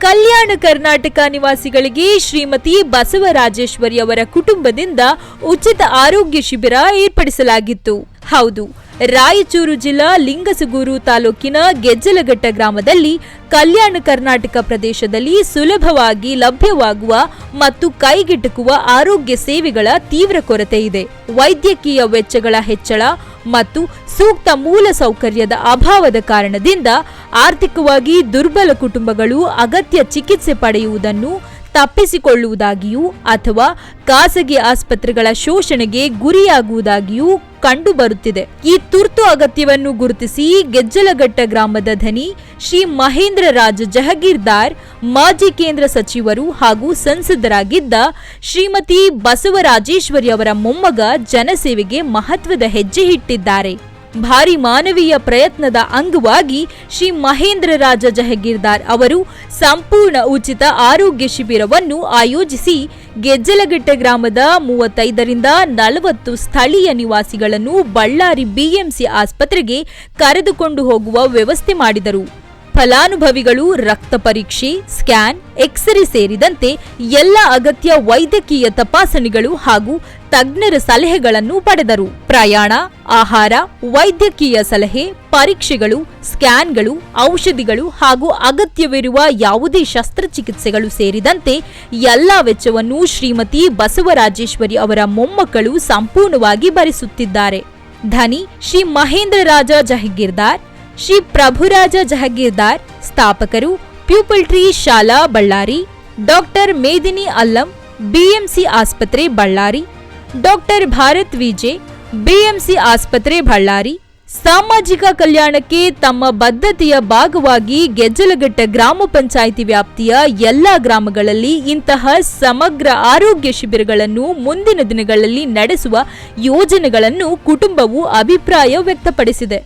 ಕಲ್ಯಾಣ ಕರ್ನಾಟಕ ನಿವಾಸಿಗಳಿಗೆ ಶ್ರೀಮತಿ ಬಸವರಾಜೇಶ್ವರಿ ಅವರ ಕುಟುಂಬದಿಂದ ಉಚಿತ ಆರೋಗ್ಯ ಶಿಬಿರ ಏರ್ಪಡಿಸಲಾಗಿತ್ತು. ಹೌದು, ರಾಯಚೂರು ಜಿಲ್ಲಾ ಲಿಂಗಸಗೂರು ತಾಲೂಕಿನ ಗೆಜ್ಜಲಘಟ್ಟ ಗ್ರಾಮದಲ್ಲಿ ಕಲ್ಯಾಣ ಕರ್ನಾಟಕ ಪ್ರದೇಶದಲ್ಲಿ ಸುಲಭವಾಗಿ ಲಭ್ಯವಾಗುವ ಮತ್ತು ಕೈಗೆಟುಕುವ ಆರೋಗ್ಯ ಸೇವೆಗಳ ತೀವ್ರ ಕೊರತೆ ಇದೆ. ವೈದ್ಯಕೀಯ ವೆಚ್ಚಗಳ ಹೆಚ್ಚಳ ಮತ್ತು ಸೂಕ್ತ ಮೂಲ ಸೌಕರ್ಯದ ಅಭಾವದ ಕಾರಣದಿಂದ ಆರ್ಥಿಕವಾಗಿ ದುರ್ಬಲ ಕುಟುಂಬಗಳು ಅಗತ್ಯ ಚಿಕಿತ್ಸೆ ಪಡೆಯುವುದನ್ನು ತಪ್ಪಿಸಿಕೊಳ್ಳುವುದಾಗಿಯೂ ಅಥವಾ ಖಾಸಗಿ ಆಸ್ಪತ್ರೆಗಳ ಶೋಷಣೆಗೆ ಗುರಿಯಾಗುವುದಾಗಿಯೂ ಕಂಡುಬರುತ್ತಿದೆ. ಈ ತುರ್ತು ಅಗತ್ಯವನ್ನು ಗುರುತಿಸಿ ಗೆಜ್ಜಲಘಟ್ಟ ಗ್ರಾಮದ ಧನಿ ಶ್ರೀ ಮಹೇಂದ್ರ ರಾಜ ಜಹಗೀರ್ದಾರ್, ಮಾಜಿ ಕೇಂದ್ರ ಸಚಿವರು ಹಾಗೂ ಸಂಸದರಾಗಿದ್ದ ಶ್ರೀಮತಿ ಬಸವರಾಜೇಶ್ವರಿ ಅವರ ಮೊಮ್ಮಗ ಜನಸೇವೆಗೆ ಮಹತ್ವದ ಹೆಜ್ಜೆ ಇಟ್ಟಿದ್ದಾರೆ. ಭಾರಿ ಮಾನವೀಯ ಪ್ರಯತ್ನದ ಅಂಗವಾಗಿ ಶ್ರೀ ಮಹೇಂದ್ರ ರಾಜ ಜಹಗೀರ್ದಾರ್ ಅವರು ಸಂಪೂರ್ಣ ಉಚಿತ ಆರೋಗ್ಯ ಶಿಬಿರವನ್ನು ಆಯೋಜಿಸಿ ಗೆಜ್ಜಲಘಟ್ಟ ಗ್ರಾಮದ 35ರಿಂದ 40 ಸ್ಥಳೀಯ ನಿವಾಸಿಗಳನ್ನು ಬಳ್ಳಾರಿ ಬಿಎಂಸಿ ಆಸ್ಪತ್ರೆಗೆ ಕರೆದುಕೊಂಡು ಹೋಗುವ ವ್ಯವಸ್ಥೆ ಮಾಡಿದರು. ಫಲಾನುಭವಿಗಳು ರಕ್ತ ಪರೀಕ್ಷೆ, ಸ್ಕ್ಯಾನ್, ಎಕ್ಸ್ರೇ ಸೇರಿದಂತೆ ಎಲ್ಲ ಅಗತ್ಯ ವೈದ್ಯಕೀಯ ತಪಾಸಣೆಗಳು ಹಾಗೂ ತಜ್ಞರ ಸಲಹೆಗಳನ್ನು ಪಡೆದರು. ಪ್ರಯಾಣ, ಆಹಾರ, ವೈದ್ಯಕೀಯ ಸಲಹೆ, ಪರೀಕ್ಷೆಗಳು, ಸ್ಕ್ಯಾನ್ಗಳು, ಔಷಧಿಗಳು ಹಾಗೂ ಅಗತ್ಯವಿರುವ ಯಾವುದೇ ಶಸ್ತ್ರಚಿಕಿತ್ಸೆಗಳು ಸೇರಿದಂತೆ ಎಲ್ಲಾ ವೆಚ್ಚವನ್ನು ಶ್ರೀಮತಿ ಬಸವರಾಜೇಶ್ವರಿ ಅವರ ಮೊಮ್ಮಕ್ಕಳು ಸಂಪೂರ್ಣವಾಗಿ ಭರಿಸುತ್ತಿದ್ದಾರೆ. ಧನಿ ಶ್ರೀ ಮಹೇಂದ್ರ ರಾಜ ಜಹಗೀರ್ದಾರ್, ಶ್ರೀ ಪ್ರಭುರಾಜ ಜಹಗೀರ್ದಾರ್, ಸ್ಥಾಪಕರು, ಪ್ಯೂಪಲ್ ಟ್ರೀ ಶಾಲಾ ಬಳ್ಳಾರಿ, ಡಾಕ್ಟರ್ ಮೇದಿನಿ ಅಲ್ಲಂ, ಬಿಎಂಸಿ ಆಸ್ಪತ್ರೆ Ballari, doctor Bharat VJ, BMC ಆಸ್ಪತ್ರೆ ಬಳ್ಳಾರಿ. ಸಾಮಾಜಿಕ ಕಲ್ಯಾಣಕ್ಕೆ ತಮ್ಮ ಬದ್ಧತೆಯ ಭಾಗವಾಗಿ ಗೆಜ್ಜಲಘಟ್ಟ ಗ್ರಾಮ ಪಂಚಾಯಿತಿ ವ್ಯಾಪ್ತಿಯ ಎಲ್ಲಾ ಗ್ರಾಮಗಳಲ್ಲಿ ಇಂತಹ ಸಮಗ್ರ ಆರೋಗ್ಯ ಶಿಬಿರಗಳನ್ನು ಮುಂದಿನ ದಿನಗಳಲ್ಲಿ ನಡೆಸುವ ಯೋಜನೆಗಳನ್ನು ಕುಟುಂಬವು ಅಭಿಪ್ರಾಯ ವ್ಯಕ್ತಪಡಿಸಿದೆ.